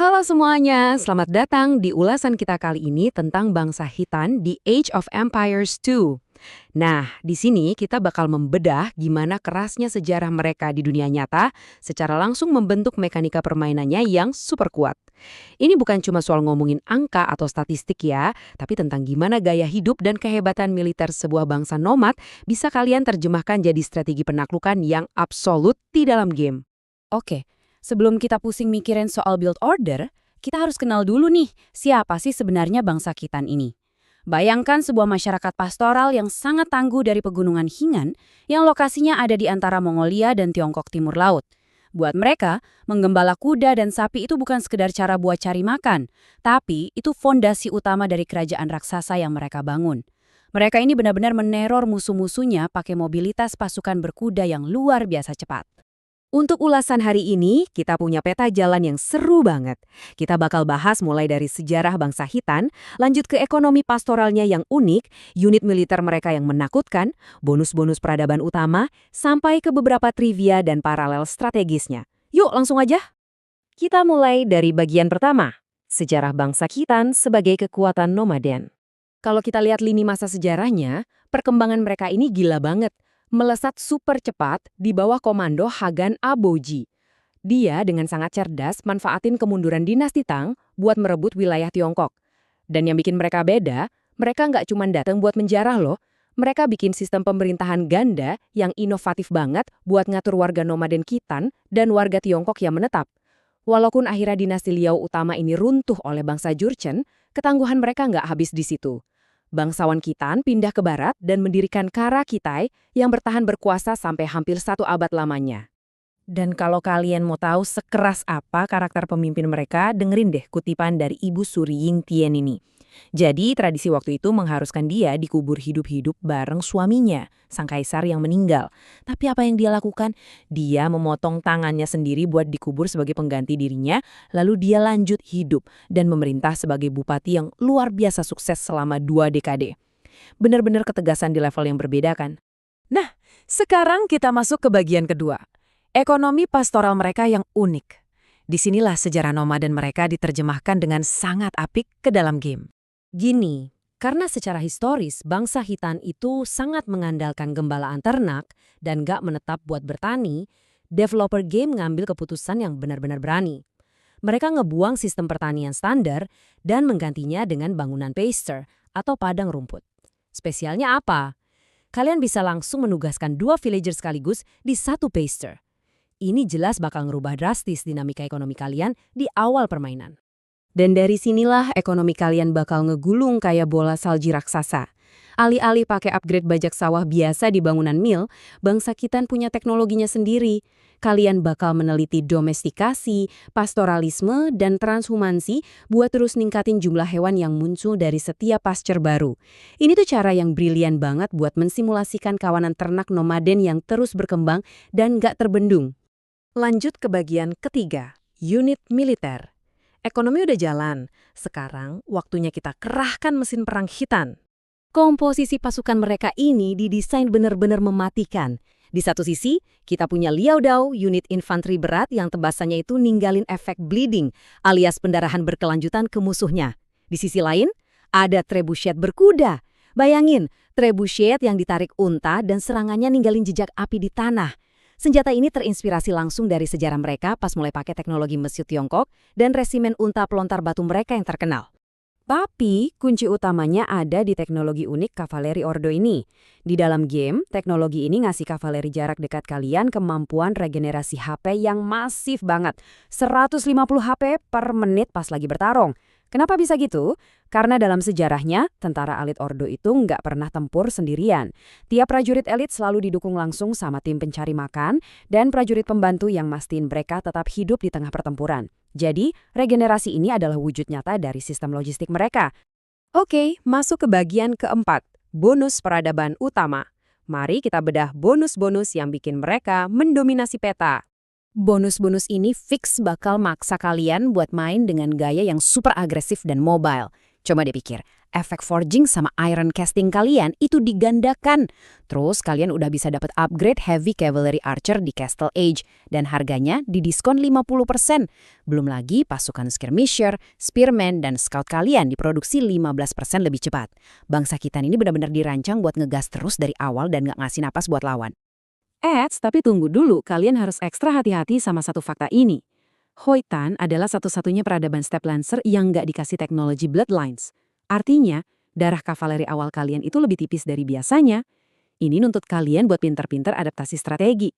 Halo semuanya, selamat datang di ulasan kita kali ini tentang bangsa Khitan di Age of Empires 2. Nah, di sini kita bakal membedah gimana kerasnya sejarah mereka di dunia nyata secara langsung membentuk mekanika permainannya yang super kuat. Ini bukan cuma soal ngomongin angka atau statistik ya, tapi tentang gimana gaya hidup dan kehebatan militer sebuah bangsa nomad bisa kalian terjemahkan jadi strategi penaklukan yang absolut di dalam game. Oke, sebelum kita pusing mikirin soal build order, kita harus kenal dulu nih, siapa sih sebenarnya bangsa Khitan ini. Bayangkan sebuah masyarakat pastoral yang sangat tangguh dari pegunungan Hingan, yang lokasinya ada di antara Mongolia dan Tiongkok Timur Laut. Buat mereka, menggembala kuda dan sapi itu bukan sekedar cara buat cari makan, tapi itu fondasi utama dari kerajaan raksasa yang mereka bangun. Mereka ini benar-benar meneror musuh-musuhnya pakai mobilitas pasukan berkuda yang luar biasa cepat. Untuk ulasan hari ini, kita punya peta jalan yang seru banget. Kita bakal bahas mulai dari sejarah bangsa Khitan, lanjut ke ekonomi pastoralnya yang unik, unit militer mereka yang menakutkan, bonus-bonus peradaban utama, sampai ke beberapa trivia dan paralel strategisnya. Yuk langsung aja. Kita mulai dari bagian pertama, sejarah bangsa Khitan sebagai kekuatan nomaden. Kalau kita lihat lini masa sejarahnya, perkembangan mereka ini gila banget. Melesat super cepat di bawah komando Hagan Aboji. Dia dengan sangat cerdas manfaatin kemunduran dinasti Tang buat merebut wilayah Tiongkok. Dan yang bikin mereka beda, mereka nggak cuma datang buat menjarah loh. Mereka bikin sistem pemerintahan ganda yang inovatif banget buat ngatur warga nomaden Khitan dan warga Tiongkok yang menetap. Walaupun akhirnya dinasti Liao utama ini runtuh oleh bangsa Jurchen, ketangguhan mereka nggak habis di situ. Bangsawan Khitan pindah ke barat dan mendirikan Kara Khitai yang bertahan berkuasa sampai hampir 1 abad lamanya. Dan kalau kalian mau tahu sekeras apa karakter pemimpin mereka, dengerin deh kutipan dari Ibu Suri Yingtian ini. Jadi tradisi waktu itu mengharuskan dia dikubur hidup-hidup bareng suaminya, sang kaisar yang meninggal. Tapi apa yang dia lakukan? Dia memotong tangannya sendiri buat dikubur sebagai pengganti dirinya, lalu dia lanjut hidup dan memerintah sebagai bupati yang luar biasa sukses selama 2 dekade. Benar-benar ketegasan di level yang berbeda kan? Nah, sekarang kita masuk ke bagian kedua. Ekonomi pastoral mereka yang unik. Disinilah sejarah nomaden mereka diterjemahkan dengan sangat apik ke dalam game. Gini, karena secara historis bangsa Khitan itu sangat mengandalkan gembalaan ternak dan gak menetap buat bertani, developer game ngambil keputusan yang benar-benar berani. Mereka ngebuang sistem pertanian standar dan menggantinya dengan bangunan pasture atau padang rumput. Spesialnya apa? Kalian bisa langsung menugaskan 2 villager sekaligus di 1 pasture. Ini jelas bakal ngerubah drastis dinamika ekonomi kalian di awal permainan. Dan dari sinilah ekonomi kalian bakal ngegulung kayak bola salji raksasa. Alih-alih pakai upgrade bajak sawah biasa di bangunan mil, bangsa Khitan punya teknologinya sendiri. Kalian bakal meneliti domestikasi, pastoralisme, dan transhumansi buat terus ningkatin jumlah hewan yang muncul dari setiap pasture baru. Ini tuh cara yang brilian banget buat mensimulasikan kawanan ternak nomaden yang terus berkembang dan gak terbendung. Lanjut ke bagian ketiga, unit militer. Ekonomi udah jalan, sekarang waktunya kita kerahkan mesin perang Khitan. Komposisi pasukan mereka ini didesain benar-benar mematikan. Di satu sisi, kita punya Liao Dao, unit infanteri berat yang tebasannya itu ninggalin efek bleeding, alias pendarahan berkelanjutan ke musuhnya. Di sisi lain, ada trebuchet berkuda. Bayangin, trebuchet yang ditarik unta dan serangannya ninggalin jejak api di tanah. Senjata ini terinspirasi langsung dari sejarah mereka pas mulai pakai teknologi mesin Tiongkok dan resimen unta pelontar batu mereka yang terkenal. Tapi kunci utamanya ada di teknologi unik kavaleri Ordo ini. Di dalam game, teknologi ini ngasih kavaleri jarak dekat kalian kemampuan regenerasi HP yang masif banget. 150 HP per menit pas lagi bertarung. Kenapa bisa gitu? Karena dalam sejarahnya, tentara elit Ordo itu nggak pernah tempur sendirian. Tiap prajurit elit selalu didukung langsung sama tim pencari makan dan prajurit pembantu yang mastiin mereka tetap hidup di tengah pertempuran. Jadi, regenerasi ini adalah wujud nyata dari sistem logistik mereka. Oke, masuk ke bagian keempat, bonus peradaban utama. Mari kita bedah bonus-bonus yang bikin mereka mendominasi peta. Bonus-bonus ini fix bakal maksa kalian buat main dengan gaya yang super agresif dan mobile. Coba dipikir, efek forging sama iron casting kalian itu digandakan. Terus kalian udah bisa dapat upgrade Heavy Cavalry Archer di Castle Age dan harganya didiskon 50%. Belum lagi pasukan skirmisher, spearman, dan scout kalian diproduksi 15% lebih cepat. Bangsa Khitan ini benar-benar dirancang buat ngegas terus dari awal dan nggak ngasih napas buat lawan. Tapi tunggu dulu, kalian harus ekstra hati-hati sama satu fakta ini. Khoisan adalah satu-satunya peradaban Steppe Lancer yang nggak dikasih teknologi Bloodlines. Artinya, darah kavaleri awal kalian itu lebih tipis dari biasanya. Ini nuntut kalian buat pintar-pintar adaptasi strategi.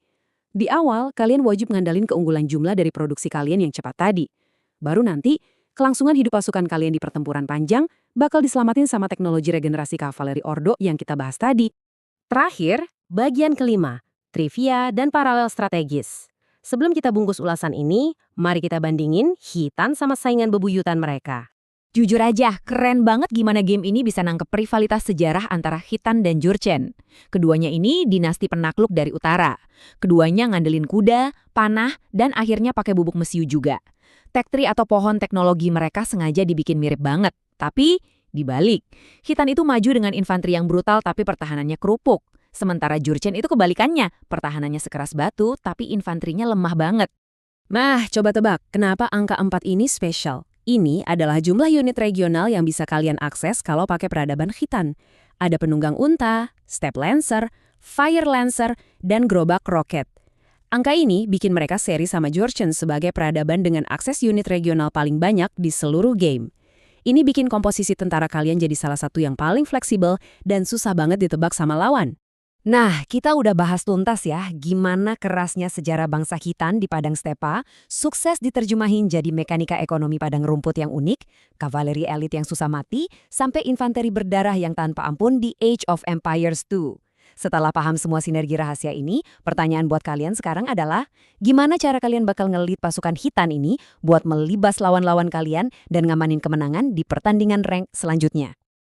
Di awal, kalian wajib ngandalin keunggulan jumlah dari produksi kalian yang cepat tadi. Baru nanti, kelangsungan hidup pasukan kalian di pertempuran panjang bakal diselamatin sama teknologi regenerasi kavaleri Ordo yang kita bahas tadi. Terakhir, bagian kelima, trivia dan paralel strategis. Sebelum kita bungkus ulasan ini, mari kita bandingin Khitan sama saingan bebuyutan mereka. Jujur aja, keren banget gimana game ini bisa nangkep rivalitas sejarah antara Khitan dan Jurchen. Keduanya ini dinasti penakluk dari utara. Keduanya ngandelin kuda, panah, dan akhirnya pakai bubuk mesiu juga. Tech tree atau pohon teknologi mereka sengaja dibikin mirip banget. Tapi, dibalik, Khitan itu maju dengan infanteri yang brutal tapi pertahanannya kerupuk. Sementara Jurchen itu kebalikannya, pertahanannya sekeras batu tapi infanterinya lemah banget. Nah, coba tebak, kenapa angka 4 ini spesial? Ini adalah jumlah unit regional yang bisa kalian akses kalau pakai peradaban Khitan. Ada penunggang unta, Steppe Lancer, Fire Lancer, dan gerobak roket. Angka ini bikin mereka seri sama Jurchen sebagai peradaban dengan akses unit regional paling banyak di seluruh game. Ini bikin komposisi tentara kalian jadi salah satu yang paling fleksibel dan susah banget ditebak sama lawan. Nah, kita udah bahas tuntas ya gimana kerasnya sejarah bangsa Khitan di Padang Stepa, sukses diterjemahin jadi mekanika ekonomi padang rumput yang unik, kavaleri elit yang susah mati, sampai infanteri berdarah yang tanpa ampun di Age of Empires 2. Setelah paham semua sinergi rahasia ini, pertanyaan buat kalian sekarang adalah, gimana cara kalian bakal ngelit pasukan Khitan ini buat melibas lawan-lawan kalian dan ngamanin kemenangan di pertandingan rank selanjutnya?